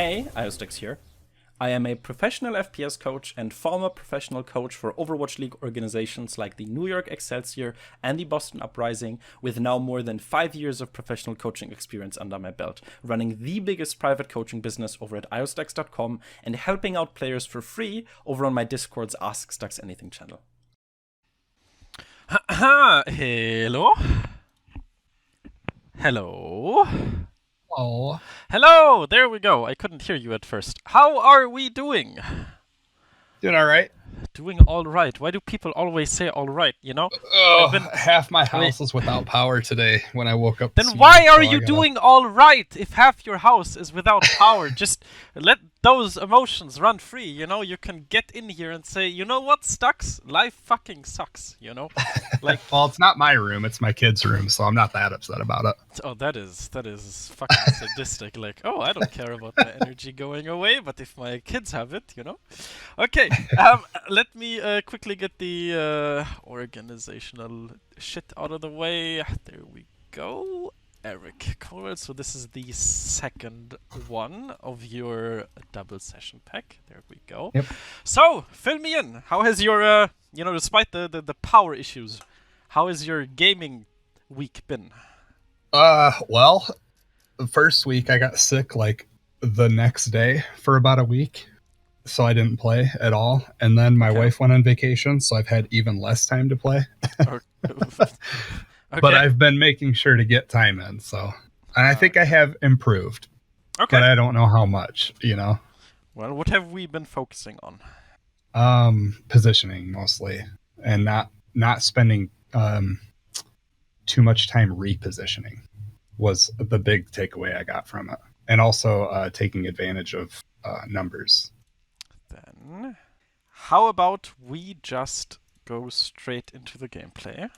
Hey, Iostex here. I am a professional FPS coach and former professional coach for Overwatch League organizations like the New York Excelsior and the Boston Uprising, with now more than 5 years of professional coaching experience under my belt, running the biggest private coaching business over at iostex.com and helping out players for free over on my Discord's Ask Stux Anything channel. Hello? Hello? Oh, Hello! There we go. I couldn't hear you at first. How are we doing? doing all right. Doing all right. Why do people always say all right, you know? Oh, half my house is without power today when I woke up. Then why are you doing all right if half your house is without power? Just let those emotions run free, you know? You can get in here and say, you know what, Stux? Life fucking sucks, you know? Like, well, it's not my room, it's my kid's room, so I'm not that upset about it. Oh, that is fucking sadistic. Like, oh, I don't care about my energy going away, but if my kids have it, you know? Okay, let me quickly get the organizational shit out of the way. There we go. Eric, cool. So this is the second one of your double session pack. There we go. Yep. So, fill me in. How has your, despite the power issues, how has your gaming week been? Well, the first week I got sick like the next day for about a week, so I didn't play at all. And then my wife went on vacation, so I've had even less time to play. Okay. But I've been making sure to get time in, so. And I think I have improved. Okay. But I don't know how much, you know? Well, what have we been focusing on? Positioning mostly, and not spending too much time repositioning was the big takeaway I got from it. And also taking advantage of numbers. Then, how about we just go straight into the gameplay?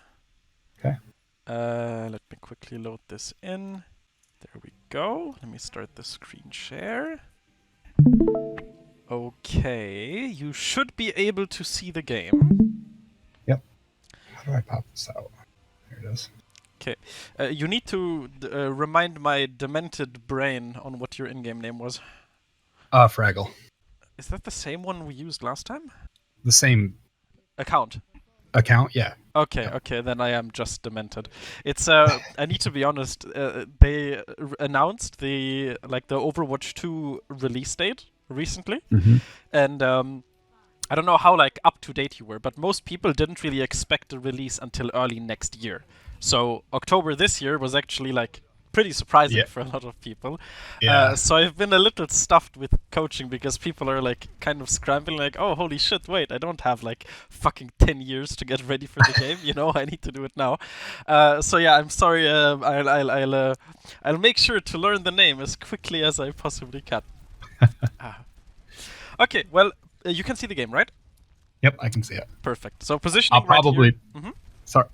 Okay. Let me quickly load this in. There we go. Let me start the screen share. Okay, you should be able to see the game. Yep. How do I pop this out? There it is. Okay. You need to remind my demented brain on what your in-game name was. Fraggle. Is that the same one we used last time? The same account, yeah. Okay, then I am just demented. It's I need to be honest, they announced the Overwatch 2 release date recently. Mm-hmm. And I don't know how up to date you were, but most people didn't really expect a release until early next year. So October this year was actually pretty surprising for a lot of people. Yeah. So I've been a little stuffed with coaching because people are kind of scrambling oh, holy shit, wait, I don't have fucking 10 years to get ready for the game, you know, I need to do it now. So yeah, I'm sorry, I'll make sure to learn the name as quickly as I possibly can. Okay, well, you can see the game, right? Yep, I can see it. Perfect. So positioning I'll probably... right here. Mm-hmm.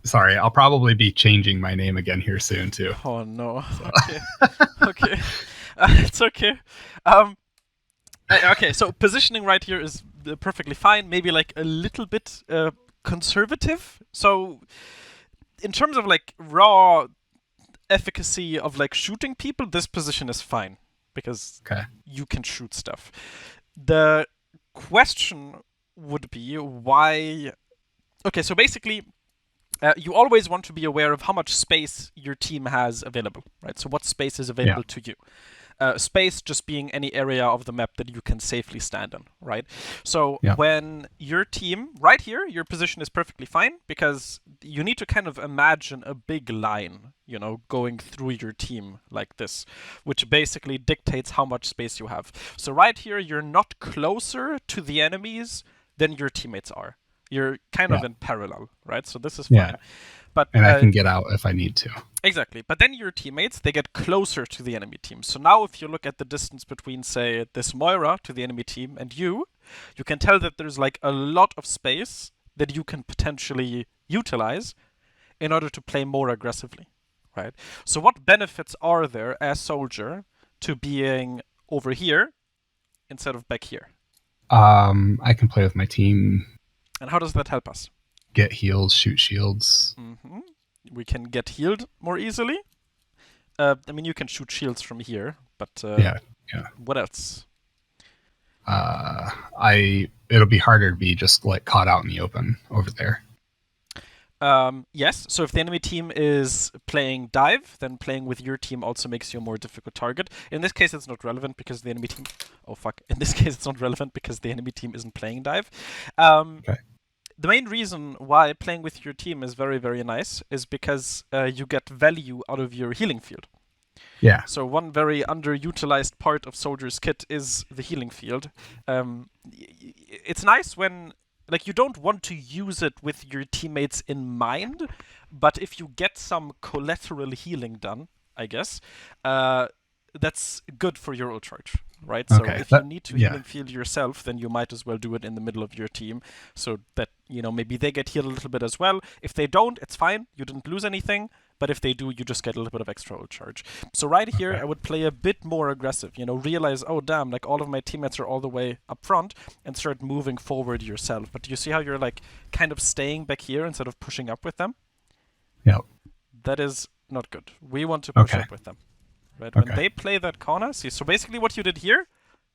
Sorry, I'll probably be changing my name again here soon too. Oh no. Okay. Okay. It's okay. Okay, so positioning right here is perfectly fine. Maybe a little bit conservative. So in terms of raw efficacy of shooting people, this position is fine because you can shoot stuff. The question would be why. Okay, so basically, you always want to be aware of how much space your team has available, right? So what space is available to you? Space just being any area of the map that you can safely stand in, right? So when your team, right here, your position is perfectly fine because you need to kind of imagine a big line, you know, going through your team like this, which basically dictates how much space you have. So right here, you're not closer to the enemies than your teammates are. You're kind of in parallel, right? So this is fine. Yeah. But, and I can get out if I need to. Exactly. But then your teammates, they get closer to the enemy team. So now if you look at the distance between, say, this Moira to the enemy team and you can tell that there's a lot of space that you can potentially utilize in order to play more aggressively, right? So what benefits are there as soldier to being over here instead of back here? I can play with my team. And how does that help us? Get heals, shoot shields. Mm-hmm. We can get healed more easily. I mean, you can shoot shields from here, but... yeah, Yeah. What else? It'll be harder to be just like caught out in the open over there. Yes, so if the enemy team is playing dive, then playing with your team also makes you a more difficult target. In this case, it's not relevant because the enemy team. Oh fuck! In this case, it's not relevant because the enemy team isn't playing dive. Okay. The main reason why playing with your team is very, very nice is because you get value out of your healing field. Yeah. So one very underutilized part of Soldier's kit is the healing field. It's nice when, like, you don't want to use it with your teammates in mind, but if you get some collateral healing done, I guess, that's good for your ult charge, right? So Okay. if you need to yeah. healing field yourself, then you might as well do it in the middle of your team, so that, you know, maybe they get healed a little bit as well. If they don't, it's fine. You didn't lose anything. But if they do, you just get a little bit of extra ult charge. So right here, Okay. I would play a bit more aggressive. You know, realize, oh damn, like all of my teammates are all the way up front, and start moving forward yourself. But do you see how you're like kind of staying back here instead of pushing up with them? Yep. That is not good. We want to push Okay. up with them. Right? Okay. When they play that corner, see, so basically what you did here,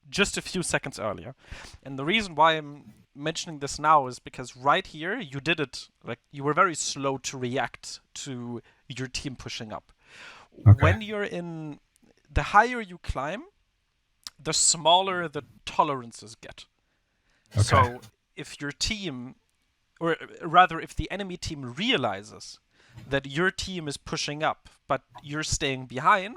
just a few seconds earlier. And the reason why I'm mentioning this now is because right here, you did it, like, you were very slow to react to your team pushing up. Okay. When you're in, the higher you climb, the smaller the tolerances get. Okay. So if your team, or rather if the enemy team realizes that your team is pushing up, but you're staying behind,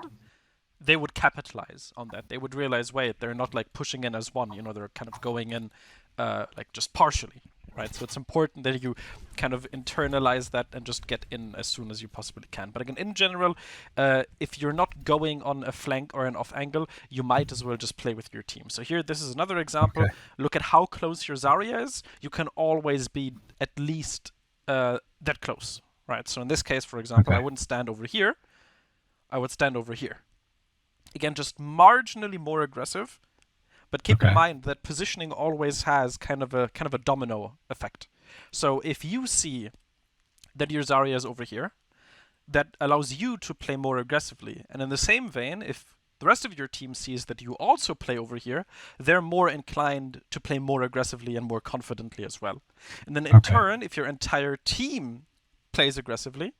they would capitalize on that. They would realize, wait, they're not like pushing in as one, you know, they're kind of going in like just partially, right? So it's important that you kind of internalize that and just get in as soon as you possibly can. But again, in general, if you're not going on a flank or an off angle, you might as well just play with your team. So here, this is another example. Okay. Look at how close your Zarya is. You can always be at least that close, right? So in this case, for example, Okay. I wouldn't stand over here. I would stand over here. Again, just marginally more aggressive, but keep in Okay. mind that positioning always has kind of a domino effect. So if you see that your Zarya is over here, that allows you to play more aggressively. And in the same vein, if the rest of your team sees that you also play over here, they're more inclined to play more aggressively and more confidently as well. And then in Okay. turn, if your entire team plays aggressively,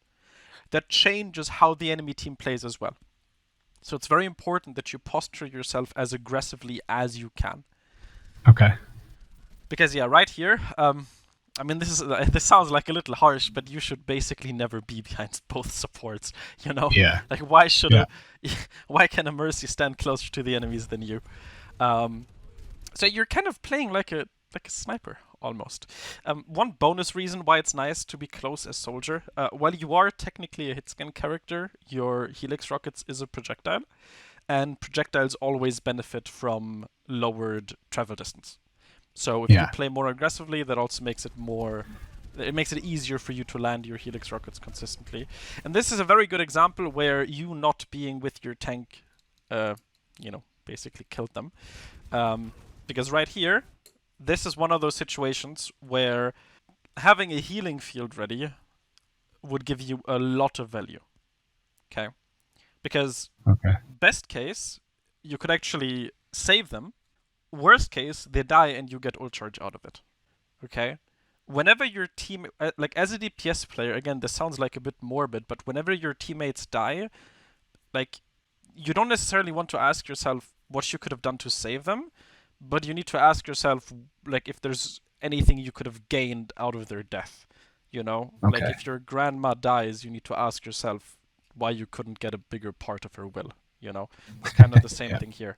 that changes how the enemy team plays as well. So it's very important that you posture yourself as aggressively as you can. Okay. Because yeah, right here, I mean, this sounds like a little harsh, but you should basically never be behind both supports. You know, Yeah. like why should Yeah. why can a Mercy stand closer to the enemies than you? So you're kind of playing like a sniper almost. One bonus reason why it's nice to be close as Soldier, while you are technically a hitscan character, your Helix rockets is a projectile, and projectiles always benefit from lowered travel distance. So if you Yeah. play more aggressively, that also makes it more. It makes it easier for you to land your Helix rockets consistently. And this is a very good example where you not being with your tank, you know, basically killed them. Because right here, this is one of those situations where having a healing field ready would give you a lot of value. Okay? Because Okay. best case, you could actually save them. Worst case, they die and you get ult charge out of it. Okay? Whenever your team, like as a DPS player, again, this sounds like a bit morbid, but whenever your teammates die, like, you don't necessarily want to ask yourself what you could have done to save them, but you need to ask yourself, like, if there's anything you could have gained out of their death. You know? Like, Okay. if your grandma dies, you need to ask yourself why you couldn't get a bigger part of her will. You know? It's kind of the same Yeah. thing here.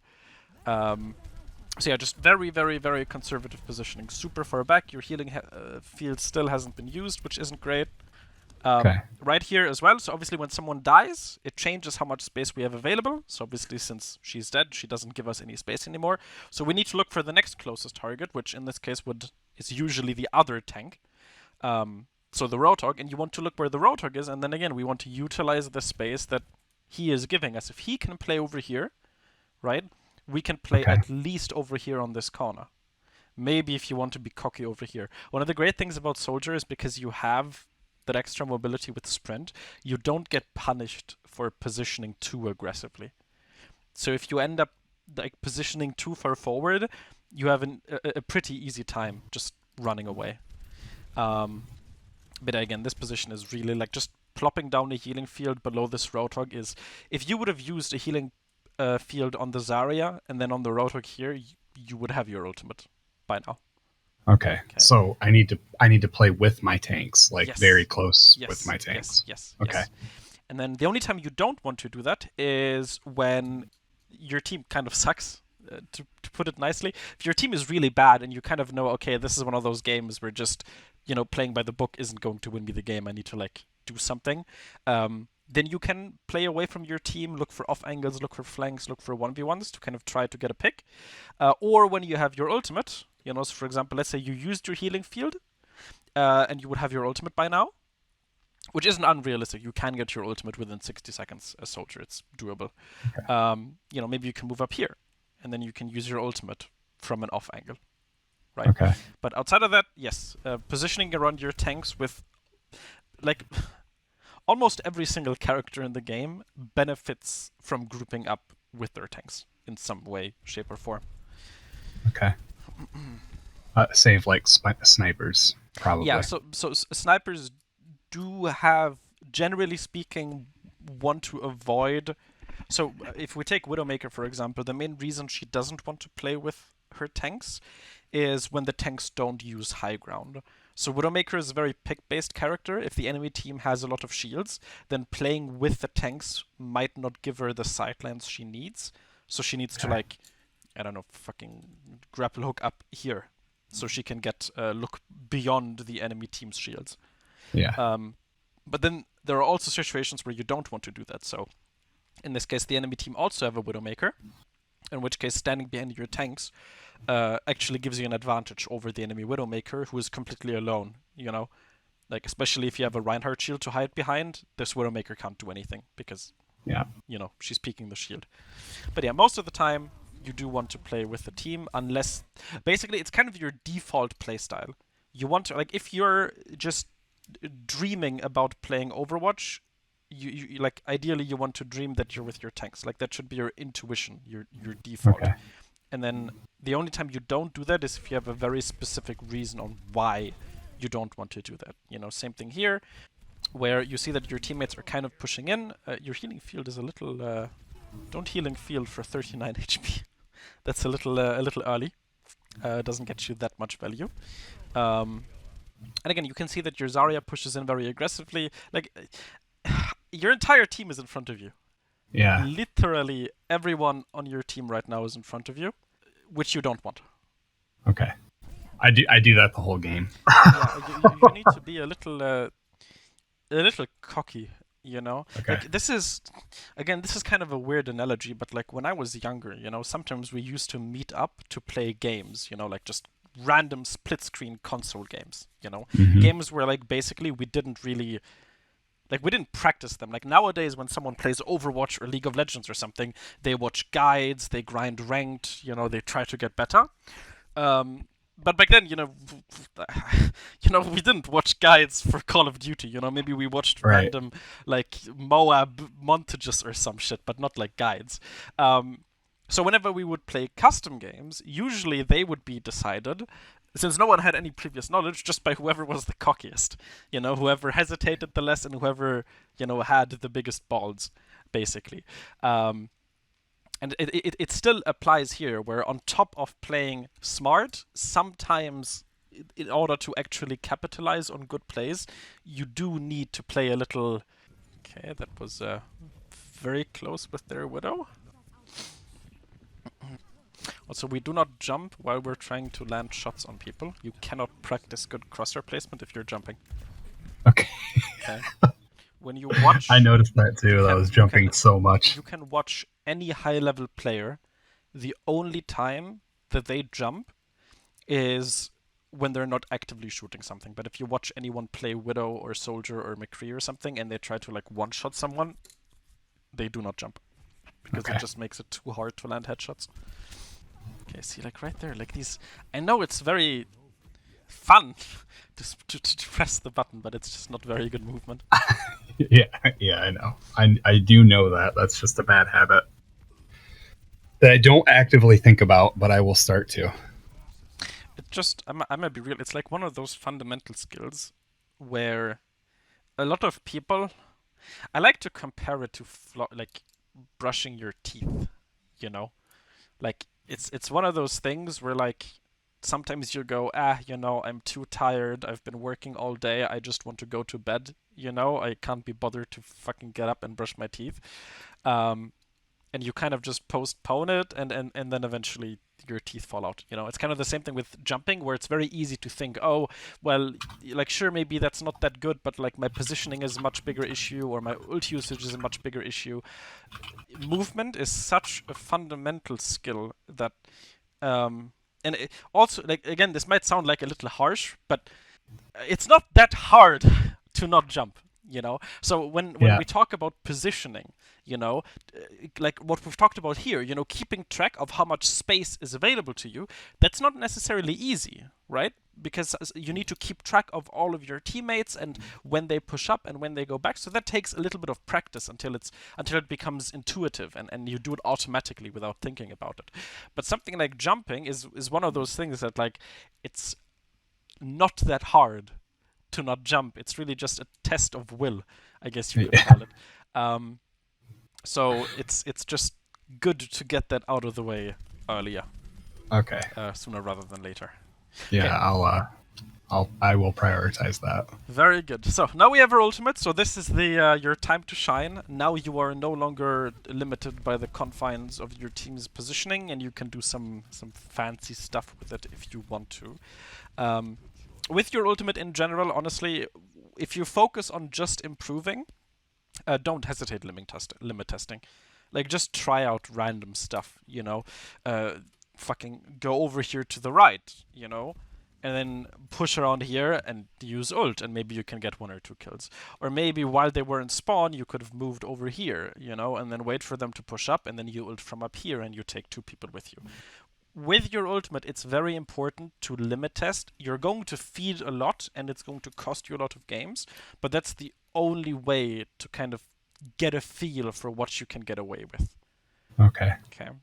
So yeah, just very, very, very conservative positioning. Super far back. Your healing field still hasn't been used, which isn't great. Okay. Right here as well. So obviously when someone dies, it changes how much space we have available. So obviously since she's dead, she doesn't give us any space anymore. So we need to look for the next closest target, which in this case is usually the other tank. So the Roadhog, and you want to look where the Roadhog is, and then again, we want to utilize the space that he is giving us. If he can play over here, right, we can play Okay. at least over here on this corner. Maybe if you want to be cocky over here. One of the great things about Soldier is because you have that extra mobility with Sprint, you don't get punished for positioning too aggressively. So if you end up like positioning too far forward, you have a pretty easy time just running away. But again, this position is really like just plopping down a healing field below this Roadhog is. If you would have used a healing field on the Zarya and then on the Roadhog here, you would have your ultimate by now. Okay. So I need to play with my tanks, like Yes. very close Yes, with my tanks. Yes. Okay. Yes. And then the only time you don't want to do that is when your team kind of sucks. To put it nicely, if your team is really bad and you kind of know, okay, this is one of those games where just, playing by the book isn't going to win me the game. I need to like do something. Then you can play away from your team, look for off angles, look for flanks, look for 1v1s to kind of try to get a pick. Or when you have your ultimate, so for example, let's say you used your healing field and you would have your ultimate by now, which isn't unrealistic. You can get your ultimate within 60 seconds as Soldier. It's doable. Okay. Maybe you can move up here and then you can use your ultimate from an off angle. Right? Okay. But outside of that, yes, positioning around your tanks with like almost every single character in the game benefits from grouping up with their tanks in some way, shape, or form. Okay. Save like snipers, probably. Yeah. So snipers do have, generally speaking, want to avoid. So if we take Widowmaker for example, the main reason she doesn't want to play with her tanks is when the tanks don't use high ground. So Widowmaker is a very pick-based character. If the enemy team has a lot of shields, then playing with the tanks might not give her the sightlines she needs. So she needs to like, I don't know, fucking grapple hook up here, so she can get look beyond the enemy team's shields. Yeah. But then there are also situations where you don't want to do that. So in this case, the enemy team also have a Widowmaker, in which case standing behind your tanks actually gives you an advantage over the enemy Widowmaker, who is completely alone, Like, especially if you have a Reinhardt shield to hide behind, this Widowmaker can't do anything because, she's peeking the shield. But yeah, most of the time, you do want to play with the team, unless... Basically, it's kind of your default playstyle. You want to... Like, if you're just dreaming about playing Overwatch, you like, ideally you want to dream that you're with your tanks. Like, that should be your intuition, your default. Okay. And then the only time you don't do that is if you have a very specific reason on why you don't want to do that. Same thing here, where you see that your teammates are kind of pushing in. Your healing field is a little... don't healing field for 39 HP. That's a little early. Doesn't get you that much value. And again, you can see that your Zarya pushes in very aggressively. Like, your entire team is in front of you. Yeah. Literally everyone on your team right now is in front of you, which you don't want. Okay. I do that the whole game. You need to be a little cocky, Okay. Like, this is kind of a weird analogy, but like when I was younger, sometimes we used to meet up to play games, like just random split screen console games, Mm-hmm. games where like basically we didn't practice them. Like nowadays, when someone plays Overwatch or League of Legends or something, they watch guides, they grind ranked, they try to get better. But back then, we didn't watch guides for Call of Duty. Maybe we watched random like Moab montages or some shit, but not like guides. So whenever we would play custom games, usually they would be decided, since no one had any previous knowledge, just by whoever was the cockiest. Whoever hesitated the less and whoever, had the biggest balls, basically. And it still applies here, where on top of playing smart, sometimes in order to actually capitalize on good plays, you do need to play a little... Okay, that was very close with their Widow. Also, we do not jump while we're trying to land shots on people. You cannot practice good crosshair placement if you're jumping. Okay. When you watch... I noticed that too. I was jumping so much. You can watch any high-level player. The only time that they jump is when they're not actively shooting something. But if you watch anyone play Widow or Soldier or McCree or something, and they try to like one-shot someone, they do not jump. Because it just makes it too hard to land headshots. Okay, see, like right there, like these... I know it's very fun to press the button, but it's just not very good movement. Yeah, I know. I do know that. That's just a bad habit. that I don't actively think about, but I will start to. It just, I'm gonna be real. It's like one of those fundamental skills where a lot of people. I like to compare it to like brushing your teeth. You know, like it's one of those things where like sometimes you go, I'm too tired. I've been working all day. I just want to go to bed. I can't be bothered to fucking get up and brush my teeth. And you kind of just postpone it, and then eventually your teeth fall out. It's kind of the same thing with jumping, where it's very easy to think, oh, well, like sure, maybe that's not that good, but like my positioning is a much bigger issue, or my ult usage is a much bigger issue. Movement is such a fundamental skill that, and also, like again, this might sound like a little harsh, but it's not that hard to not jump. So when we talk about positioning, like what we've talked about here, keeping track of how much space is available to you, that's not necessarily easy, right? Because you need to keep track of all of your teammates and when they push up and when they go back. So that takes a little bit of practice until it becomes intuitive and you do it automatically without thinking about it. But something like jumping is one of those things that like it's not that hard to not jump. It's really just a test of will, I guess you could call it. So it's just good to get that out of the way earlier. Okay. Sooner rather than later. Yeah, okay. I will prioritize that. Very good. So now we have our ultimate. So this is the your time to shine. Now you are no longer limited by the confines of your team's positioning, and you can do some fancy stuff with it if you want to. With your ultimate in general, honestly, if you focus on just improving, don't hesitate limit testing. Like, just try out random stuff, fucking go over here to the right, and then push around here and use ult, and maybe you can get 1 or 2 kills. Or maybe while they were in spawn, you could have moved over here, and then wait for them to push up, and then you ult from up here, and you take 2 people with you. With your ultimate, it's very important to limit test. You're going to feed a lot, and it's going to cost you a lot of games, but that's the only way to kind of get a feel for what you can get away with. Okay.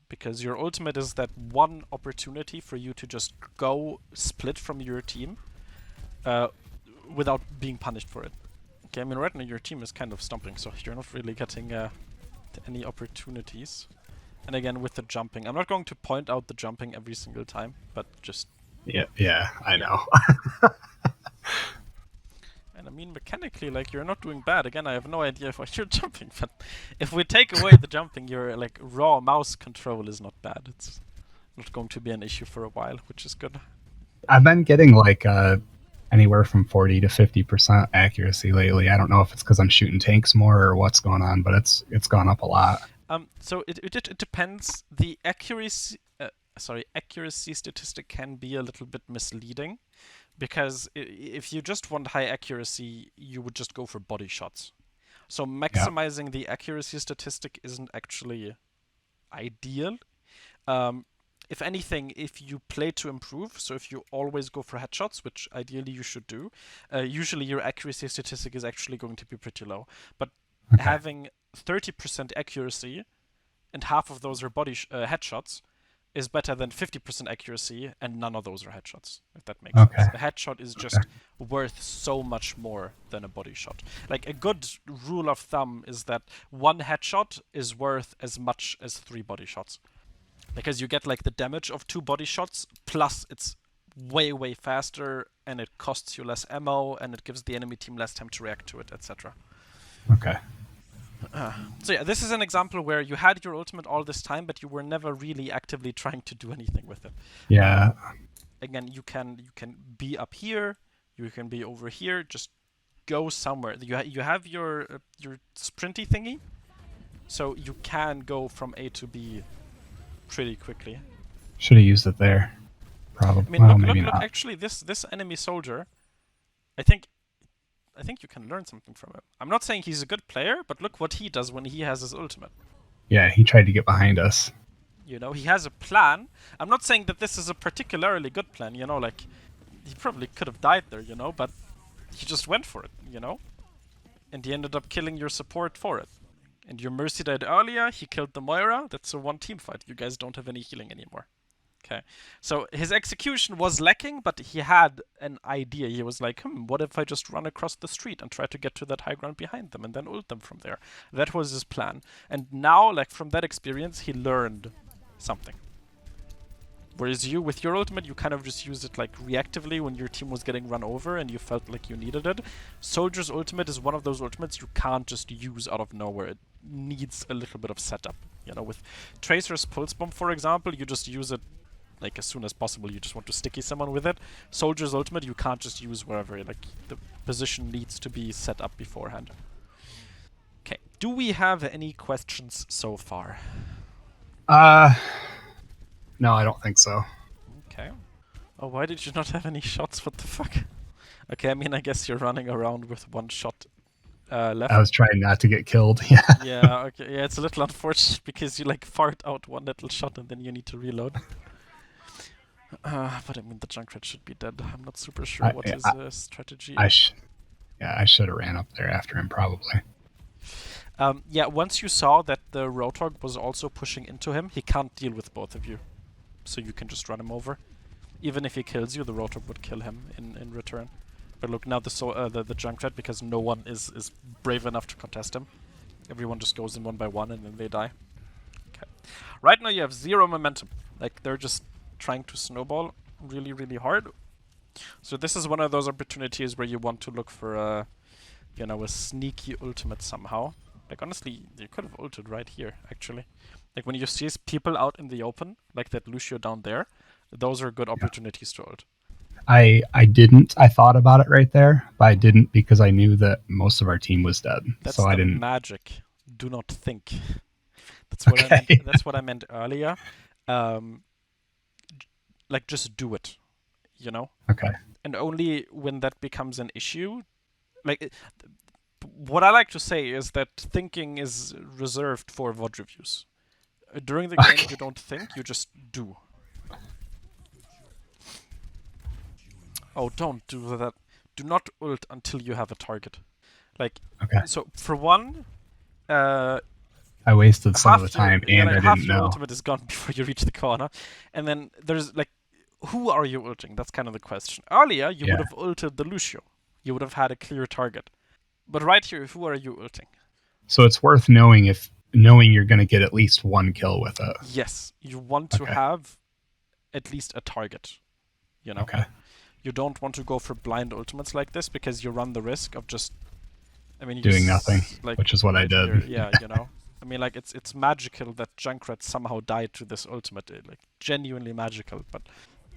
Because your ultimate is that one opportunity for you to just go split from your team without being punished for it. Okay, I mean, right now your team is kind of stumping, so you're not really getting any opportunities. And again, with the jumping, I'm not going to point out the jumping every single time, but just... Yeah, I know. And I mean, mechanically, like, you're not doing bad. Again, I have no idea why you're jumping, but if we take away the jumping, your, like, raw mouse control is not bad. It's not going to be an issue for a while, which is good. I've been getting, like, anywhere from 40 to 50% accuracy lately. I don't know if it's because I'm shooting tanks more or what's going on, but it's gone up a lot. So it depends. The accuracy statistic can be a little bit misleading, because if you just want high accuracy, you would just go for body shots. So maximizing the accuracy statistic isn't actually ideal. If anything, if you play to improve, so if you always go for headshots, which ideally you should do, usually your accuracy statistic is actually going to be pretty low. But having 30% accuracy and half of those are body headshots is better than 50% accuracy and none of those are headshots, if that makes sense. A headshot is just worth so much more than a body shot. Like, a good rule of thumb is that 1 headshot is worth as much as 3 body shots, because you get like the damage of 2 body shots, plus it's way faster, and it costs you less ammo, and it gives the enemy team less time to react to it, etc. Okay. So yeah, this is an example where you had your ultimate all this time, but you were never really actively trying to do anything with it. Yeah. Again, you can be up here, you can be over here. Just go somewhere. You have your sprinty thingy, so you can go from A to B pretty quickly. Should have used it there. Probably. I mean, look. Actually, this enemy soldier, I think you can learn something from him. I'm not saying he's a good player, but look what he does when he has his ultimate. Yeah, he tried to get behind us. He has a plan. I'm not saying that this is a particularly good plan, like, he probably could have died there, but he just went for it, and he ended up killing your support for it. And your Mercy died earlier, he killed the Moira, that's a one team fight. You guys don't have any healing anymore. Okay. So his execution was lacking, but he had an idea. He was like, what if I just run across the street and try to get to that high ground behind them and then ult them from there? That was his plan. And now, like, from that experience, he learned something. Whereas you, with your ultimate, you kind of just used it like reactively when your team was getting run over and you felt like you needed it. Soldier's ultimate is one of those ultimates you can't just use out of nowhere. It needs a little bit of setup. You know, with Tracer's Pulse Bomb, for example, you just use it like as soon as possible. You just want to sticky someone with it. Soldier's ultimate you can't just use wherever. Like, the position needs to be set up beforehand. Okay. Do we have any questions so far? No, I don't think so. Okay. Oh, why did you not have any shots? What the fuck? Okay, I mean, I guess you're running around with one shot left. I was trying not to get killed. Yeah. Yeah, okay. Yeah, it's a little unfortunate because you like fart out one little shot and then you need to reload. But I mean, the Junkrat should be dead. I'm not super sure what his strategy is. I should have ran up there after him, probably. Yeah, once you saw that the Roadhog was also pushing into him, he can't deal with both of you. So you can just run him over. Even if he kills you, the Roadhog would kill him in return. But look, now the Junkrat, because no one is brave enough to contest him. Everyone just goes in one by one and then they die. Okay. Right now you have 0 momentum. Like, they're just trying to snowball really, really hard. So this is one of those opportunities where you want to look for a, you know, a sneaky ultimate somehow. Like, honestly, you could have ulted right here, actually. Like, when you see people out in the open, like that Lucio down there, those are good opportunities to ult. I didn't. I thought about it right there, but I didn't because I knew that most of our team was dead. That's so I didn't. Magic. Do not think. That's what I meant. That's what I meant earlier. Like, just do it. You know. Okay. And only when that becomes an issue, like. What I like to say is that thinking is reserved for VOD reviews. During the game, you don't think, you just do. Oh, don't do that. Do not ult until you have a target. Like, okay. So for one, I wasted some of the time and I half didn't your know. ultimate is gone before you reach the corner. And then there's like, who are you ulting? That's kind of the question. Earlier, you would have ulted the Lucio. You would have had a clear target. But right here, who are you ulting? So it's worth knowing you're going to get at least one kill with it. Yes, you want to have at least a target. You know. Okay. You don't want to go for blind ultimates like this because you run the risk of just, I mean, doing nothing, like, which is what I did. Yeah, you know. I mean, like, it's magical that Junkrat somehow died to this ultimate. Like, genuinely magical. But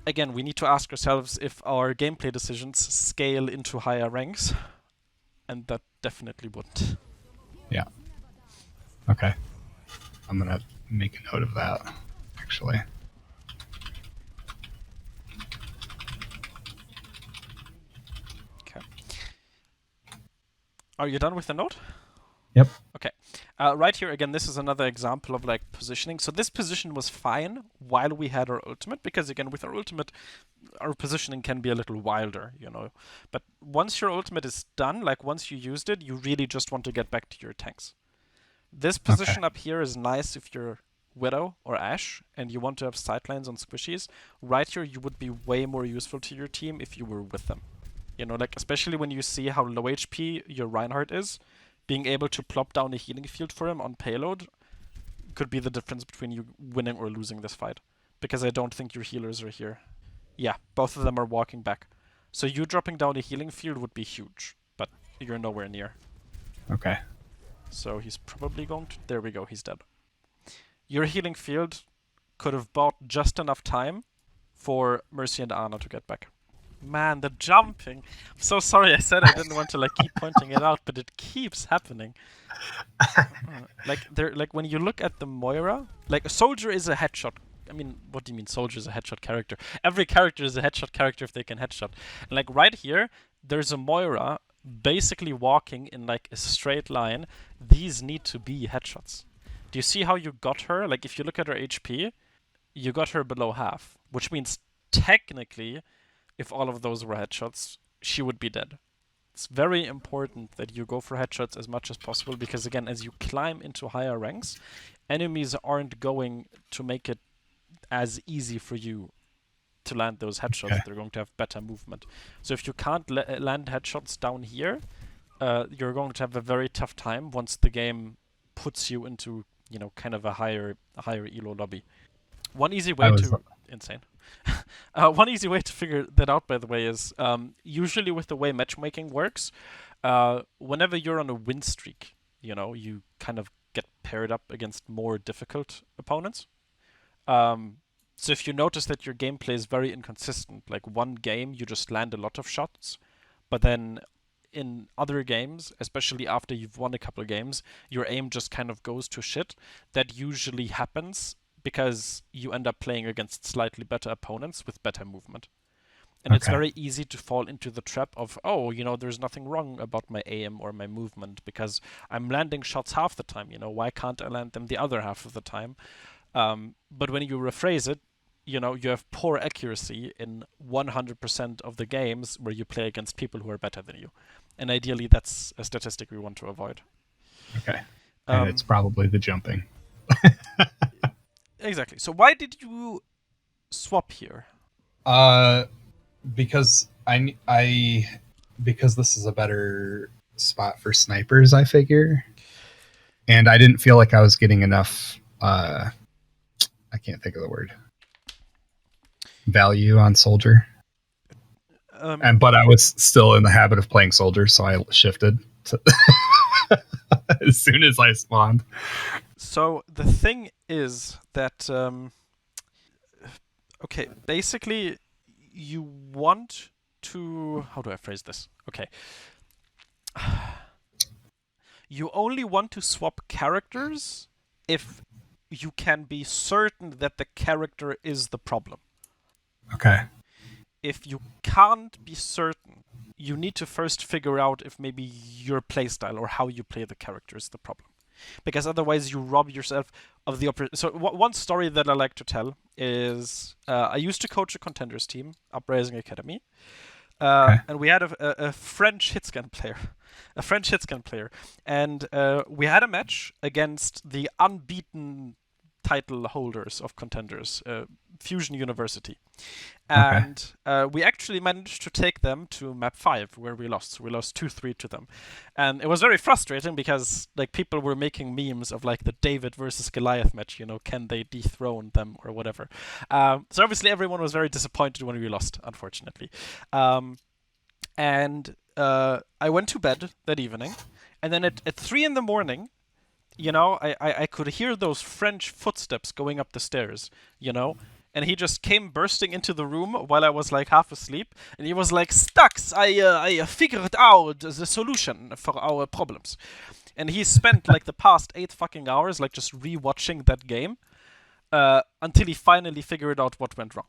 again, we need to ask ourselves if our gameplay decisions scale into higher ranks. And that definitely wouldn't. Yeah. Okay. I'm going to make a note of that, actually. Okay. Are you done with the note? Yep. Okay. Right here, again, this is another example of, like, positioning. So this position was fine while we had our ultimate, because, again, with our ultimate, our positioning can be a little wilder, you know. But once your ultimate is done, like, once you used it, you really just want to get back to your tanks. This position up here is nice if you're Widow or Ashe, and you want to have sightlines on squishies. Right here, you would be way more useful to your team if you were with them. You know, like, especially when you see how low HP your Reinhardt is, being able to plop down a healing field for him on payload could be the difference between you winning or losing this fight. Because I don't think your healers are here. Yeah, both of them are walking back. So you dropping down a healing field would be huge, but you're nowhere near. Okay. So he's probably going to... There we go, he's dead. Your healing field could have bought just enough time for Mercy and Ana to get back. Man, the jumping. I'm so sorry I said I didn't want to like keep pointing it out, but it keeps happening. Like when you look at the Moira, like a Soldier is a headshot. I mean, what do you mean Soldier is a headshot character? Every character is a headshot character if they can headshot. And like right here, there's a Moira basically walking in like a straight line. These need to be headshots. Do you see how you got her? Like if you look at her HP, you got her below half, which means technically, if all of those were headshots, she would be dead. it's very important that you go for headshots as much as possible, because again, as you climb into higher ranks, enemies aren't going to make it as easy for you to land those headshots. Okay. They're going to have better movement. So if you can't land headshots down here, you're going to have a very tough time once the game puts you into, kind of a higher elo lobby. One easy way to insane. One easy way to figure that out, by the way, is usually with the way matchmaking works, whenever you're on a win streak, you kind of get paired up against more difficult opponents. So if you notice that your gameplay is very inconsistent, like one game you just land a lot of shots, but then in other games, especially after you've won a couple of games, your aim just kind of goes to shit. That usually happens because you end up playing against slightly better opponents with better movement. And it's very easy to fall into the trap of, there's nothing wrong about my aim or my movement because I'm landing shots half the time, why can't I land them the other half of the time? But when you rephrase it, you have poor accuracy in 100% of the games where you play against people who are better than you. And ideally, that's a statistic we want to avoid. Okay. And it's probably the jumping. Exactly. So why did you swap here? Because because this is a better spot for snipers, I figure. And I didn't feel like I was getting enough I can't think of the word. Value on soldier. But I was still in the habit of playing soldier, so I shifted to as soon as I spawned. So the thing is that basically you want to, how do I phrase this? Okay. You only want to swap characters if you can be certain that the character is the problem. Okay. If you can't be certain, you need to first figure out if maybe your playstyle or how you play the character is the problem. Because otherwise you rob yourself of the opportunity. So one story that I like to tell is I used to coach a contenders team, Uprising Academy, and we had a French hitscan player. And we had a match against the unbeaten title holders of contenders, Fusion University. And we actually managed to take them to map 5, where we lost. So we lost 2-3 to them. And it was very frustrating because people were making memes of the David versus Goliath match, can they dethrone them or whatever. So obviously everyone was very disappointed when we lost, unfortunately. And I went to bed that evening. And then at 3 in the morning, I could hear those French footsteps going up the stairs, and he just came bursting into the room while I was half asleep, and he was like, "Stux, I figured out the solution for our problems." And he spent the past 8 fucking hours just rewatching that game until he finally figured out what went wrong,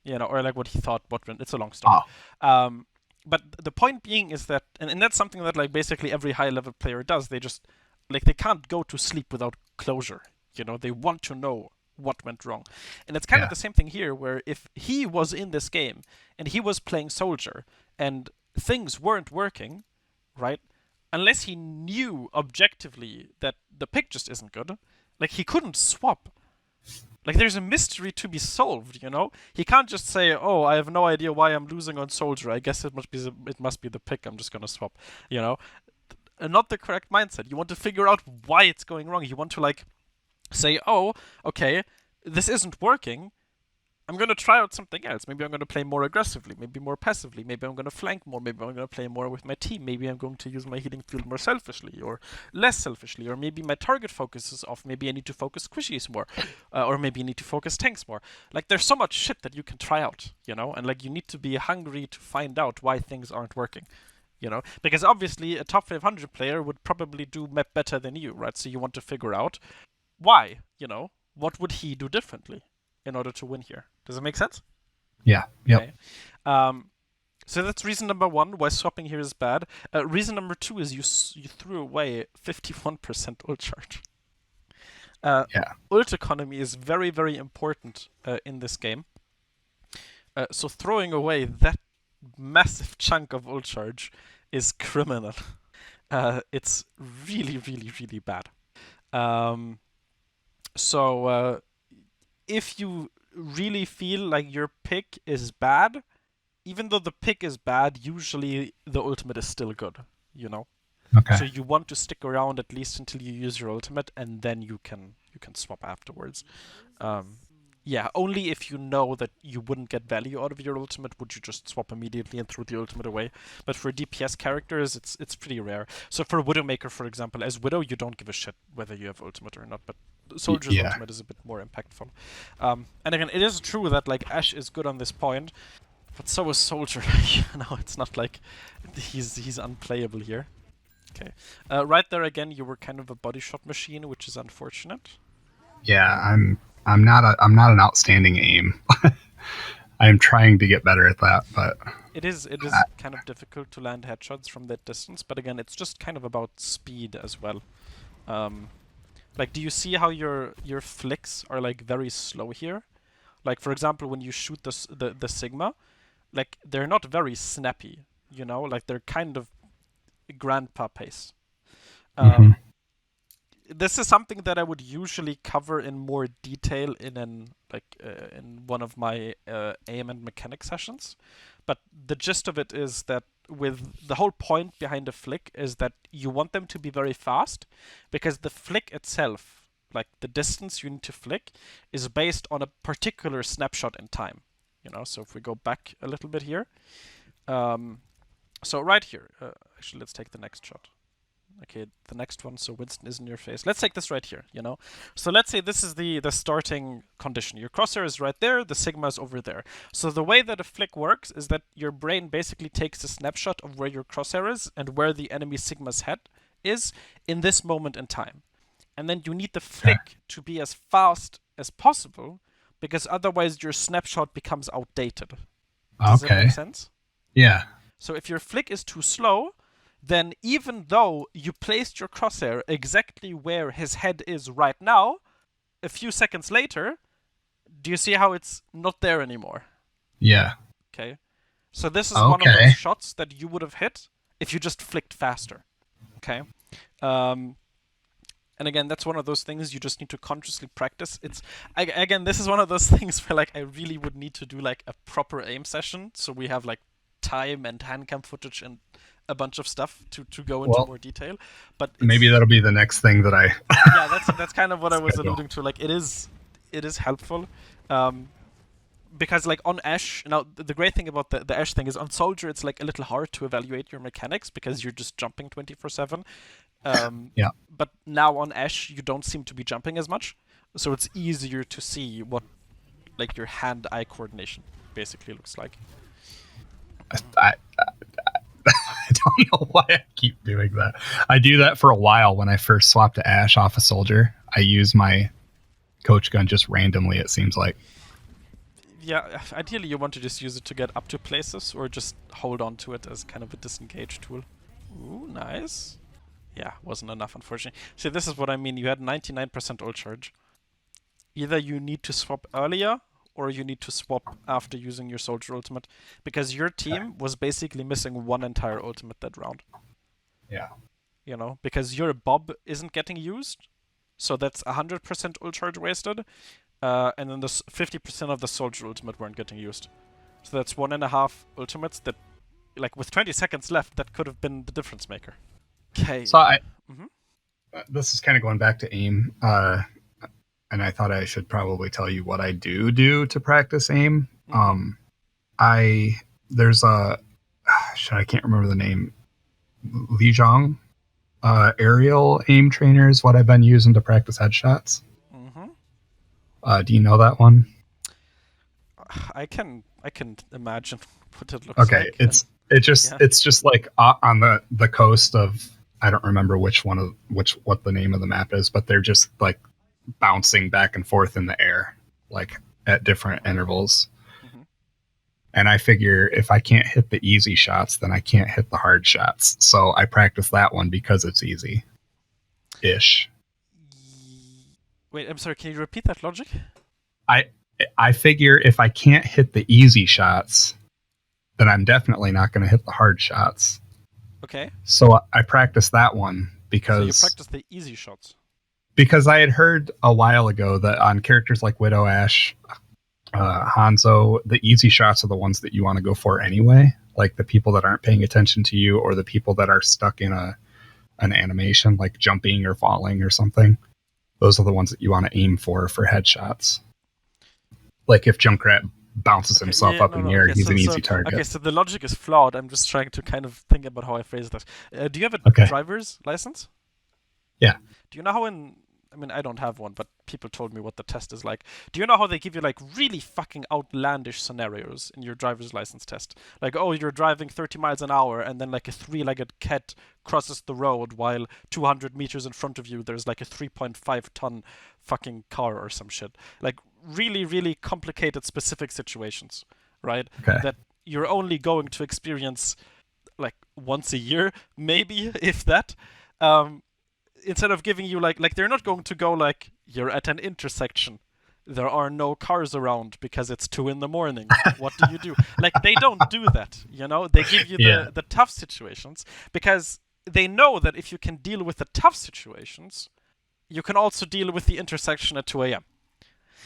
or what he thought what went. It's a long story. But the point being is that, and that's something that basically every high level player does. They just they can't go to sleep without closure. They want to know what went wrong. And it's kind of the same thing here, where if he was in this game and he was playing soldier and things weren't working, right? Unless he knew objectively that the pick just isn't good, he couldn't swap. There's a mystery to be solved, He can't just say, "Oh, I have no idea why I'm losing on soldier. I guess it must be the pick. I'm just gonna swap," Not the correct mindset. You want to figure out why it's going wrong. You want to say, "Oh, okay, this isn't working. I'm going to try out something else. Maybe I'm going to play more aggressively, maybe more passively, maybe I'm going to flank more, maybe I'm going to play more with my team, maybe I'm going to use my healing field more selfishly or less selfishly, or maybe my target focus is off, maybe I need to focus squishies more, or maybe I need to focus tanks more." There's so much shit that you can try out, and you need to be hungry to find out why things aren't working. Because obviously a top 500 player would probably do map better than you, right? So you want to figure out why, what would he do differently in order to win here? Does it make sense? Yeah. Yep. Okay. So that's reason number 1, why swapping here is bad. Reason number 2 is you threw away 51% ult charge. Ult economy is very, very important in this game. So throwing away that massive chunk of ult charge is criminal. It's really, really, really bad. Um, so if you really feel like your pick is bad, even though the pick is bad, usually the ultimate is still good, you know? Okay. So you want to stick around at least until you use your ultimate, and then you can swap afterwards. Yeah, only if you know that you wouldn't get value out of your ultimate would you just swap immediately and throw the ultimate away. But for DPS characters, it's pretty rare. So for Widowmaker, for example, as Widow, you don't give a shit whether you have ultimate or not, but Soldier's Yeah. ultimate is a bit more impactful. And again, it is true that like Ashe is good on this point, but so is Soldier. You know, it's not like he's unplayable here. Okay, right there again, you were kind of a body shot machine, which is unfortunate. Yeah, I'm not an outstanding aim. I am trying to get better at that, but It is kind of difficult to land headshots from that distance, but again, it's just kind of about speed as well. Like, do you see how your flicks are like very slow here? Like, for example, when you shoot the Sigma, like they're not very snappy, you know, like they're kind of grandpa pace. This is something that I would usually cover in more detail in in one of my aim and mechanic sessions. But the gist of it is that with the whole point behind a flick is that you want them to be very fast, because the flick itself, like the distance you need to flick, is based on a particular snapshot in time. You know, so if we go back a little bit here, so right here, actually let's take the next shot. Okay, the next one, so Winston is in your face. Let's take this right here, you know? So let's say this is the starting condition. Your crosshair is right there, the Sigma is over there. So the way that a flick works is that your brain basically takes a snapshot of where your crosshair is and where the enemy Sigma's head is in this moment in time. And then you need the flick to be as fast as possible, because otherwise your snapshot becomes outdated. Does that make sense? Yeah. So if your flick is too slow, then even though you placed your crosshair exactly where his head is right now, a few seconds later, do you see how it's not there anymore? Yeah. Okay. So this is one of those shots that you would have hit if you just flicked faster. Okay. And again, that's one of those things you just need to consciously practice. Again, this is one of those things where like I really would need to do like a proper aim session, so we have like time and handcam footage and a bunch of stuff to go into more detail. But maybe that'll be the next thing that I yeah, that's kind of what I was alluding to. Like it is helpful, because like on Ashe, now the great thing about the Ashe thing is on Soldier it's like a little hard to evaluate your mechanics because you're just jumping 24/7. Yeah. But now on Ashe you don't seem to be jumping as much, so it's easier to see what like your hand-eye coordination basically looks like. I don't know why I keep doing that. I do that for a while when I first swapped to Ashe off a Soldier. I use my coach gun just randomly, it seems like. Yeah, ideally you want to just use it to get up to places or just hold on to it as kind of a disengage tool. Ooh, nice. Yeah, wasn't enough, unfortunately. See, this is what I mean. You had 99% ult charge. Either you need to swap earlier, or you need to swap after using your Soldier ultimate, because your team was basically missing one entire ultimate that round. Yeah. You know, because your Bob isn't getting used, so that's 100% ult charge wasted, and then the 50% of the Soldier ultimate weren't getting used. So that's 1.5 ultimates that, like with 20 seconds left, that could have been the difference maker. Okay. So this is kind of going back to aim, and I thought I should probably tell you what I do to practice aim. There's a I can't remember the name. Li Zhang, aerial aim trainer is what I've been using to practice headshots. Do you know that one? I can imagine what it looks like. Okay, it's just like on the coast of, I don't remember what the name of the map is, but they're just like bouncing back and forth in the air, like at different intervals. And I figure if I can't hit the easy shots, then I can't hit the hard shots. So I practice that one because it's easy-ish. Wait, I'm sorry, can you repeat that logic? I figure if I can't hit the easy shots, then I'm definitely not going to hit the hard shots. Okay. So I practiced that one So you because practice the easy shots. I had heard a while ago that on characters like Widow, Ashe, Hanzo, the easy shots are the ones that you want to go for anyway. Like the people that aren't paying attention to you, or the people that are stuck in an animation, like jumping or falling or something. Those are the ones that you want to aim for headshots. Like if Junkrat bounces himself up in the air, he's an easy target. Okay, so the logic is flawed. I'm just trying to kind of think about how I phrase this. Do you have a driver's license? Yeah. Do you know how I mean, I don't have one, but people told me what the test is like. Do you know how they give you like really fucking outlandish scenarios in your driver's license test? Like, oh, you're driving 30 miles an hour and then like a 3-legged cat crosses the road while 200 meters in front of you there's like a 3.5 ton fucking car or some shit. Like really, really complicated specific situations, right? Okay. That you're only going to experience like once a year, maybe, if that. Instead of giving you like they're not going to go like, you're at an intersection, there are no cars around because it's 2 a.m. What do you do? Like they don't do that, you know. They give you the tough situations because they know that if you can deal with the tough situations, you can also deal with the intersection at 2 a.m.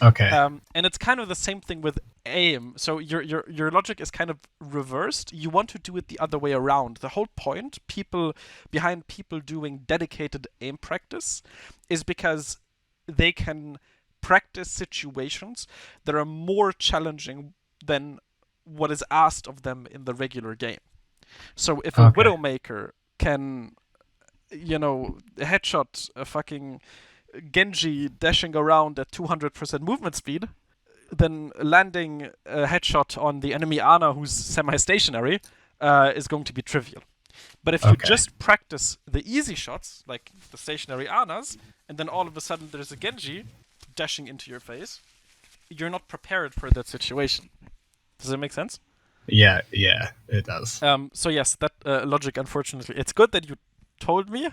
Okay. And it's kind of the same thing with aim. So your logic is kind of reversed. You want to do it the other way around. The whole point behind people doing dedicated aim practice is because they can practice situations that are more challenging than what is asked of them in the regular game. So if a Widowmaker can, you know, headshot a fucking Genji dashing around at 200% movement speed, then landing a headshot on the enemy Ana who's semi-stationary is going to be trivial. But if you just practice the easy shots, like the stationary Anas, and then all of a sudden there's a Genji dashing into your face, you're not prepared for that situation. Does that make sense? Yeah, it does. So yes, that logic, unfortunately, it's good that you told me.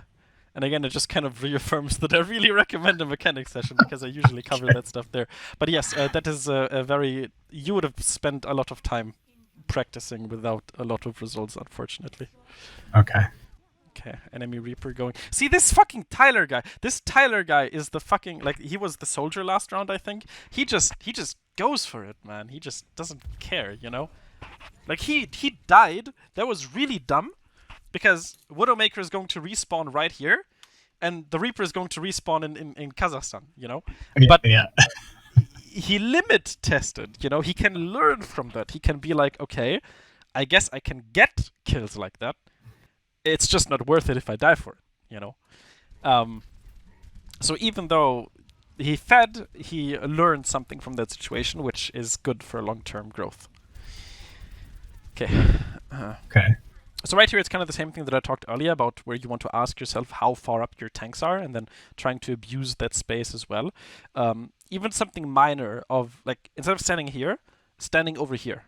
And again, it just kind of reaffirms that I really recommend a mechanics session because I usually cover that stuff there. But yes, that is a very... You would have spent a lot of time practicing without a lot of results, unfortunately. Okay. Okay, enemy Reaper going... See, this fucking Tyler guy. This Tyler guy is the fucking... Like, he was the soldier last round, I think. He just goes for it, man. He just doesn't care, you know? Like, he died. That was really dumb. Because Widowmaker is going to respawn right here, and the Reaper is going to respawn in Kazakhstan, you know? But he limit tested, you know? He can learn from that. He can be like, okay, I guess I can get kills like that. It's just not worth it if I die for it, you know? So even though he learned something from that situation, which is good for long-term growth. Okay. Okay. So right here, it's kind of the same thing that I talked earlier about, where you want to ask yourself how far up your tanks are, and then trying to abuse that space as well. Even something minor of, like, instead of standing here, standing over here.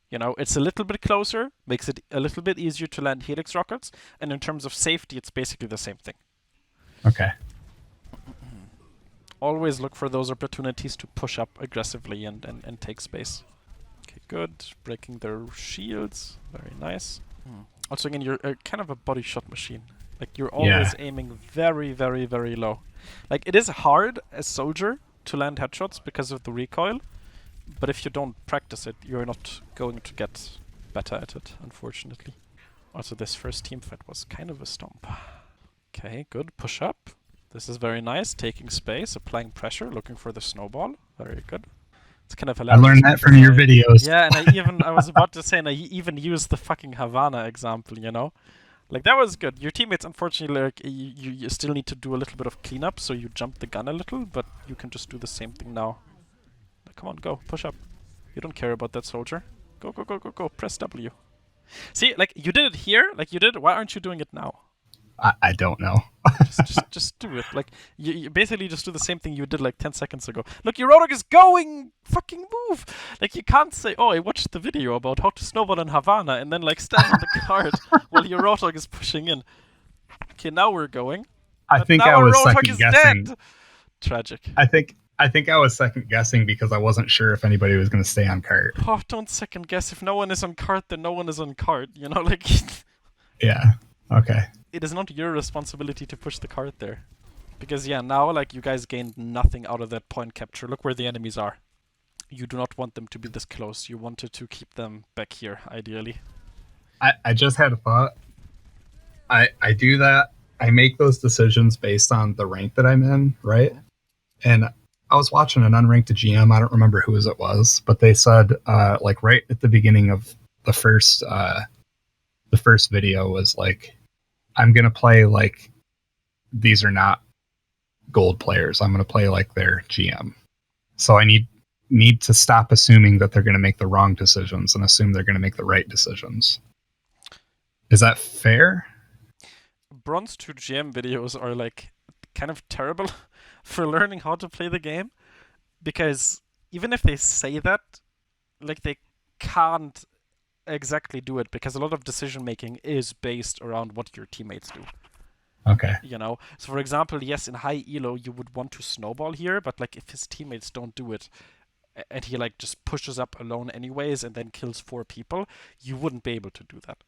You know, it's a little bit closer, makes it a little bit easier to land helix rockets, and in terms of safety, it's basically the same thing. Okay. Always look for those opportunities to push up aggressively and take space. Okay, good. Breaking their shields. Very nice. Also, again, you're kind of a body shot machine. Like, you're always aiming very, very, very low. Like, it is hard as soldier to land headshots because of the recoil, but if you don't practice it, you're not going to get better at it, unfortunately. Also, this first team fight was kind of a stomp. Okay, good. Push up. This is very nice. Taking space, applying pressure, looking for the snowball. Very good. It's kind of hilarious. I learned that from your videos. Yeah, and I was about to say, and I even used the fucking Havana example, you know? Like, that was good. Your teammates, unfortunately, like, you still need to do a little bit of cleanup, so you jump the gun a little, but you can just do the same thing now. Come on, go. Push up. You don't care about that soldier. Go, go, go, go, go. Press W. See, like, you did it here, like you did. Why aren't you doing it now? I don't know. just do it. Like, you basically just do the same thing you did like 10 seconds ago. Look, your Rodok is going! Fucking move! Like, you can't say, oh, I watched the video about how to snowball in Havana, and then, like, stand on the card while your Rodok is pushing in. Okay, now we're going. I think I was second guessing. Dead. Tragic. I think I was second guessing because I wasn't sure if anybody was going to stay on cart. Oh, don't second guess. If no one is on cart, then no one is on cart. You know, like... Yeah. Okay. It is not your responsibility to push the cart there. Because yeah, now like you guys gained nothing out of that point capture. Look where the enemies are. You do not want them to be this close. You wanted to keep them back here, ideally. I just had a thought. I do that. I make those decisions based on the rank that I'm in, right? Mhm. And I was watching an unranked GM. I don't remember whose it was, but they said like right at the beginning of the first video was like, I'm gonna play like these are not gold players. I'm gonna play like their GM. So I need to stop assuming that they're gonna make the wrong decisions and assume they're gonna make the right decisions. Is that fair? Bronze 2 GM videos are like kind of terrible for learning how to play the game, because even if they say that, like they can't exactly do it, because a lot of decision making is based around what your teammates do. Okay. You know, so for example, yes, in high elo you would want to snowball here, but like if his teammates don't do it, and he like just pushes up alone anyways and then kills 4 people, you wouldn't be able to do that.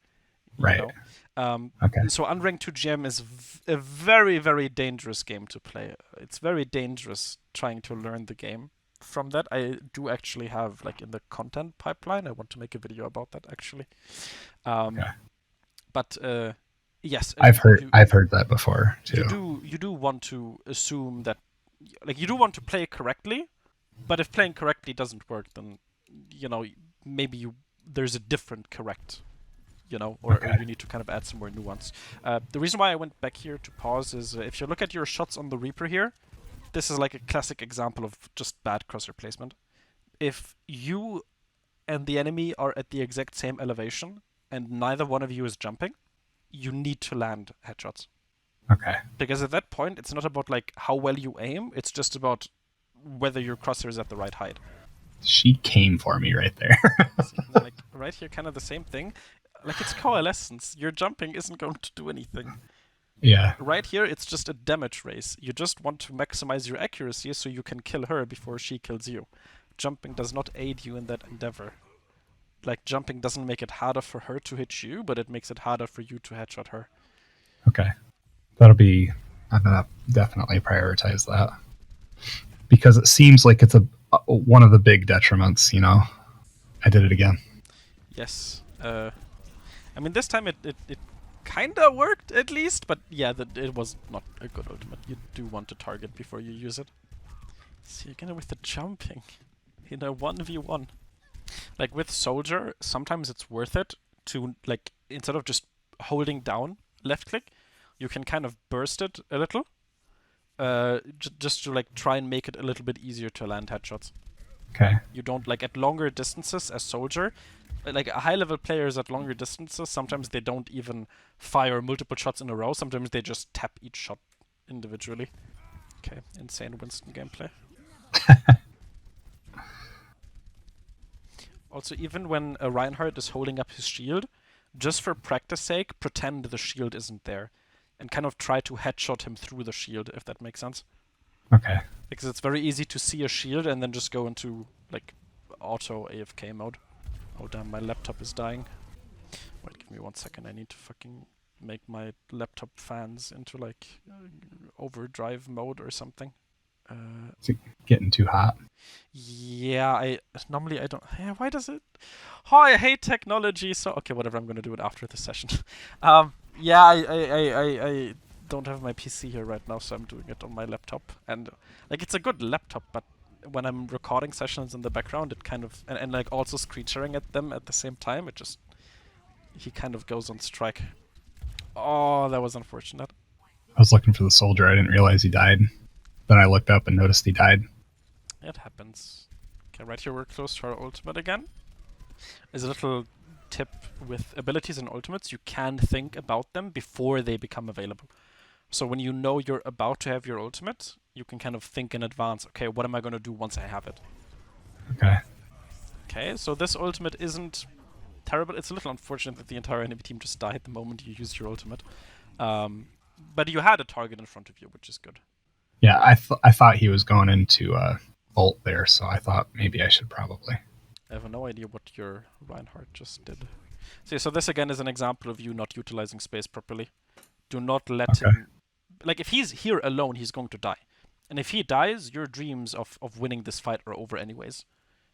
Right. You know? Okay. So Unranked 2 GM is a very, very dangerous game to play. It's very dangerous trying to learn the game from that. I do actually have, like, in the content pipeline, I want to make a video about that, actually. Okay. But, yes. I've heard that before, too. You do want to assume that, like, you do want to play correctly, but if playing correctly doesn't work, then, you know, maybe there's a different correct, you know, or you need to kind of add some more nuance. The reason why I went back here to pause is if you look at your shots on the Reaper here, this is like a classic example of just bad crosshair placement. If you and the enemy are at the exact same elevation and neither one of you is jumping, you need to land headshots. Okay. Because at that point, it's not about like how well you aim, it's just about whether your crosshair is at the right height. She came for me right there. See, like right here, kind of the same thing. Like it's coalescence. Your jumping isn't going to do anything. Yeah. Right here, it's just a damage race. You just want to maximize your accuracy so you can kill her before she kills you. Jumping does not aid you in that endeavor. Like jumping doesn't make it harder for her to hit you, but it makes it harder for you to headshot her. Okay. I'm gonna definitely prioritize that. Because it seems like it's one of the big detriments, you know. I did it again. Yes. I mean, this time it kinda worked at least, but yeah, it was not a good ultimate. You do want to target before you use it. See, again with the jumping in a 1v1. Like with Soldier, sometimes it's worth it to, like, instead of just holding down left click, you can kind of burst it a little. Just to like try and make it a little bit easier to land headshots. Okay. You don't, like, at longer distances as Soldier, like high level players at longer distances, sometimes they don't even fire multiple shots in a row, sometimes they just tap each shot individually. Okay, insane Winston gameplay. Also, even when Reinhardt is holding up his shield, just for practice sake, pretend the shield isn't there. And kind of try to headshot him through the shield, if that makes sense. Okay. Because it's very easy to see a shield and then just go into, like, auto AFK mode. Oh damn, my laptop is dying. Wait, give me 1 second, I need to fucking make my laptop fans into, like, overdrive mode or something. Is it getting too hot? Yeah, normally I don't. Yeah, why does it? Oh, I hate technology. So okay, whatever. I'm gonna do it after the session. Yeah, I don't have my PC here right now, so I'm doing it on my laptop. And like, it's a good laptop, but when I'm recording sessions in the background, it kind of and like also screen sharing at them at the same time, it just he kind of goes on strike. Oh, that was unfortunate. I was looking for the soldier. I didn't realize he died. Then I looked up and noticed he died. It happens. Okay, right here we're close to our ultimate again. As a little tip with abilities and ultimates, you can think about them before they become available. So when you know you're about to have your ultimate, you can kind of think in advance, okay, what am I going to do once I have it? Okay. Okay, so this ultimate isn't terrible. It's a little unfortunate that the entire enemy team just died the moment you used your ultimate. But you had a target in front of you, which is good. Yeah, I thought he was going into ult there, so I thought maybe I should probably. I have no idea what your Reinhardt just did. See, so this again is an example of you not utilizing space properly. Do not let him. Like, if he's here alone, he's going to die. And if he dies, your dreams of winning this fight are over anyways.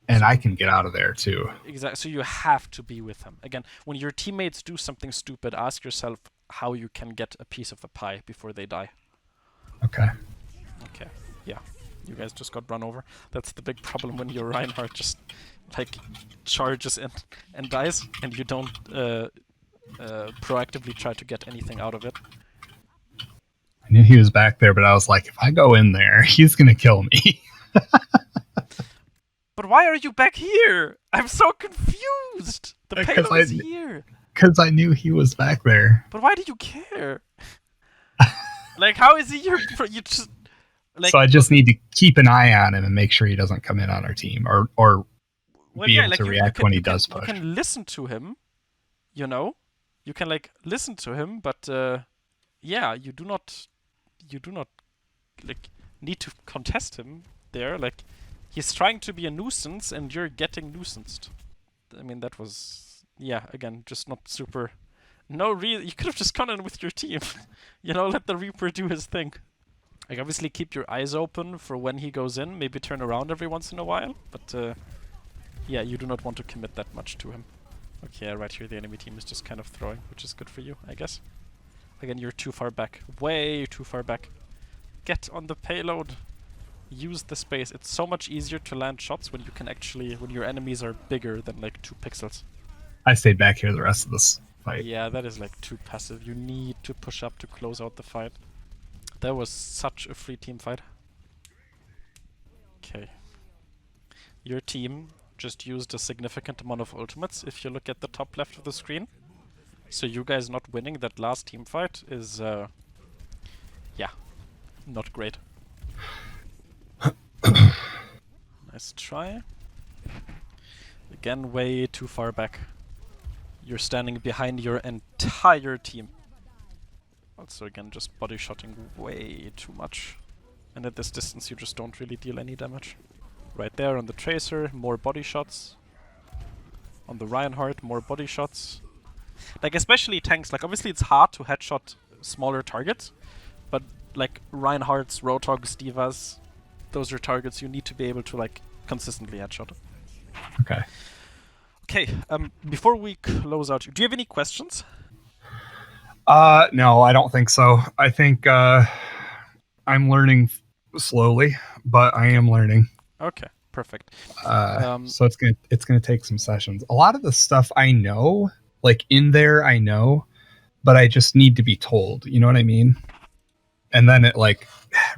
And So I can get out of there too. Exactly. So you have to be with him. Again, when your teammates do something stupid, ask yourself how you can get a piece of the pie before they die. Okay. Okay. Yeah. You guys just got run over. That's the big problem when your Reinhardt just like charges in and dies, and you don't proactively try to get anything out of it. I knew he was back there, but I was like, if I go in there, he's gonna kill me. But why are you back here? I'm so confused. The Because payload is here. Because I knew he was back there. But why do you care? Like, how is he your? You just like. So I just need to keep an eye on him and make sure he doesn't come in on our team, or Well, be yeah, able like to you react can, when he you can- does push. You can listen to him, you know. You can like listen to him, but yeah, you do not like need to contest him there. Like, he's trying to be a nuisance, and you're getting nuisanced. I mean, that was again just not super. No, really, you could have just gone in with your team. You know, let the Reaper do his thing. Like, obviously keep your eyes open for when he goes in. Maybe turn around every once in a while, but yeah, you do not want to commit that much to him. Okay, right here the enemy team is just kind of throwing, which is good for you, I guess. Again, you're too far back. Way too far back. Get on the payload. Use the space. It's so much easier to land shots when you can actually, when your enemies are bigger than like 2 pixels. I stayed back here the rest of this fight. Yeah, that is like too passive. You need to push up to close out the fight. That was such a free team fight. Okay. Your team just used a significant amount of ultimates if you look at the top left of the screen. So you guys not winning that last team fight is, yeah, not great. Nice try. Again, way too far back. You're standing behind your entire team. Also, again, just body shotting way too much. And at this distance, you just don't really deal any damage. Right there on the Tracer, more body shots. On the Reinhardt, more body shots. Like, especially tanks, like, obviously it's hard to headshot smaller targets, but, like, Reinhardts, Rotogs, Divas, those are targets you need to be able to, like, consistently headshot. Okay. Okay, before we close out, do you have any questions? No, I don't think so. I think I'm learning slowly, but I am learning. Okay, perfect. So it's gonna take some sessions. A lot of the stuff I know, like in there, I know, but I just need to be told. You know what I mean? And then it like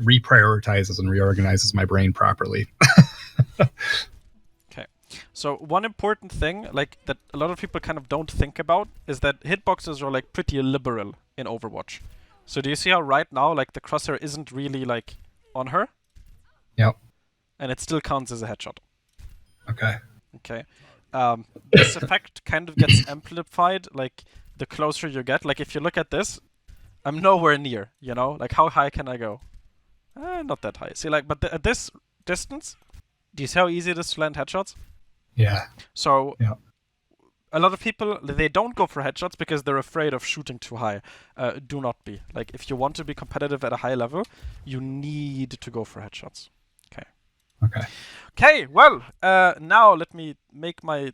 reprioritizes and reorganizes my brain properly. Okay, so one important thing, like that a lot of people kind of don't think about, is that hitboxes are like pretty liberal in Overwatch. So do you see how right now, like the crosshair isn't really like on her? Yep. And it still counts as a headshot. Okay. Okay. This effect kind of gets amplified, like, the closer you get. Like, if you look at this, I'm nowhere near, you know? Like, how high can I go? Not that high. See, like, but at this distance, do you see how easy it is to land headshots? Yeah. So, Yeah. a lot of people, they don't go for headshots because they're afraid of shooting too high. Do not be. Like, if you want to be competitive at a high level, you need to go for headshots. Okay. Okay. Okay, well, now let me make my...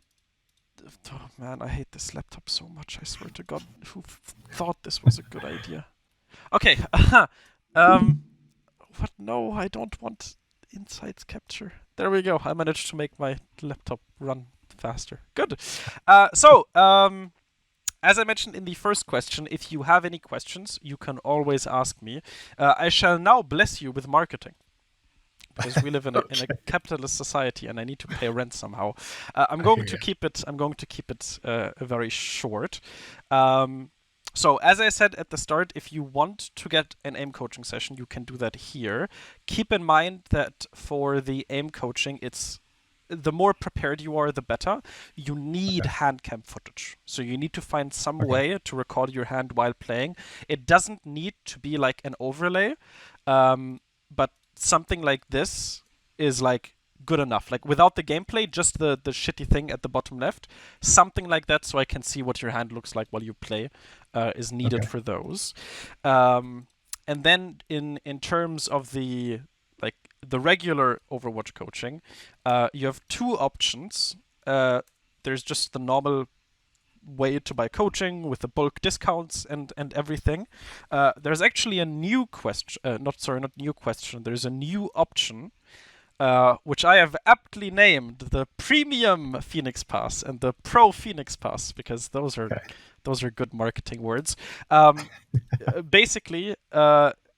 Oh man, I hate this laptop so much, I swear to God. Who thought this was a good idea? Okay, what? No, I don't want insights capture. There we go, I managed to make my laptop run faster. Good. As I mentioned in the first question, if you have any questions, you can always ask me. I shall now bless you with marketing. Because we live in a capitalist society, and I need to pay rent somehow. I'm going to keep it very short. So, as I said at the start, if you want to get an aim coaching session, you can do that here. Keep in mind that for the aim coaching, the more prepared you are, the better. You need hand cam footage. So you need to find some way to record your hand while playing. It doesn't need to be like an overlay, but something like this is like good enough. Like without the gameplay, just the shitty thing at the bottom left, something like that, so I can see what your hand looks like while you play, is needed Okay. for those. And then in terms of the regular Overwatch coaching, you have two options. There's just the normal way to buy coaching with the bulk discounts and everything. There's actually a new question. Not new question. There's a new option, which I have aptly named the Premium Phoenix Pass and the Pro Phoenix Pass, because those are good marketing words. Basically,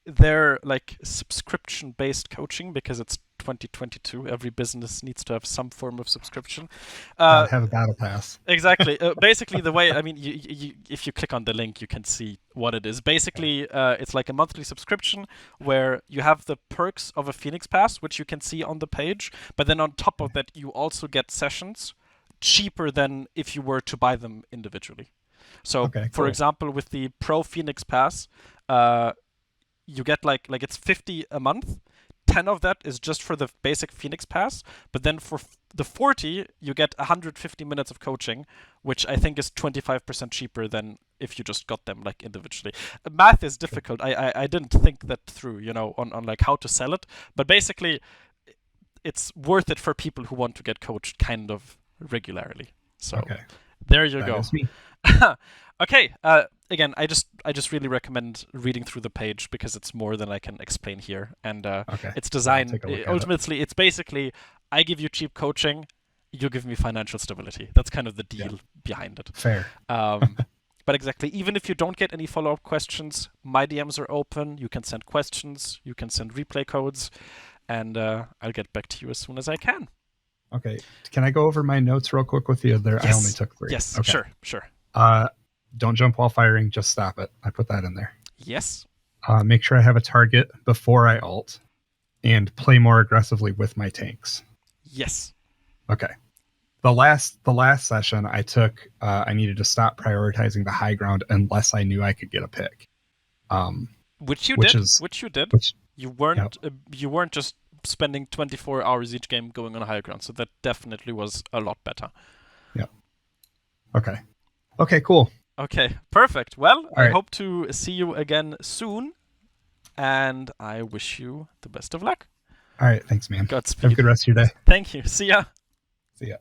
they're like subscription-based coaching, because it's 2022. Every business needs to have some form of subscription. Gotta have a battle pass. Exactly. Basically, the way, I mean, if you click on the link, you can see what it is. Basically, it's like a monthly subscription where you have the perks of a Phoenix Pass, which you can see on the page. But then on top of that, you also get sessions cheaper than if you were to buy them individually. So, Okay, for cool. example, with the Pro Phoenix Pass, you get like it's 50 a month. 10 of that is just for the basic Phoenix Pass, but then for the 40, you get 150 minutes of coaching, which I think is 25% cheaper than if you just got them like individually. Math is difficult. I didn't think that through, on like how to sell it, but basically it's worth it for people who want to get coached kind of regularly. So there you go. That is me. Okay. Again, I just really recommend reading through the page, because it's more than I can explain here, and it's designed. Ultimately, it's basically I give you cheap coaching, you give me financial stability. That's kind of the deal behind it. Fair. But exactly, even if you don't get any follow-up questions, my DMs are open. You can send questions, you can send replay codes, and I'll get back to you as soon as I can. Okay. Can I go over my notes real quick with you? Yes. I only took 3. Yes. Okay. Sure. Don't jump while firing. Just stop it. I put that in there. Yes. Make sure I have a target before I ult, and play more aggressively with my tanks. Yes. Okay. The last session I took, I needed to stop prioritizing the high ground unless I knew I could get a pick. Which you did. You weren't just spending 24 hours each game going on high ground, so that definitely was a lot better. Yeah. Okay, cool. Okay, perfect. Well, I right. hope to see you again soon, and I wish you the best of luck. All right, thanks, man. Godspeed. Have a good rest of your day. Thank you. See ya. See ya.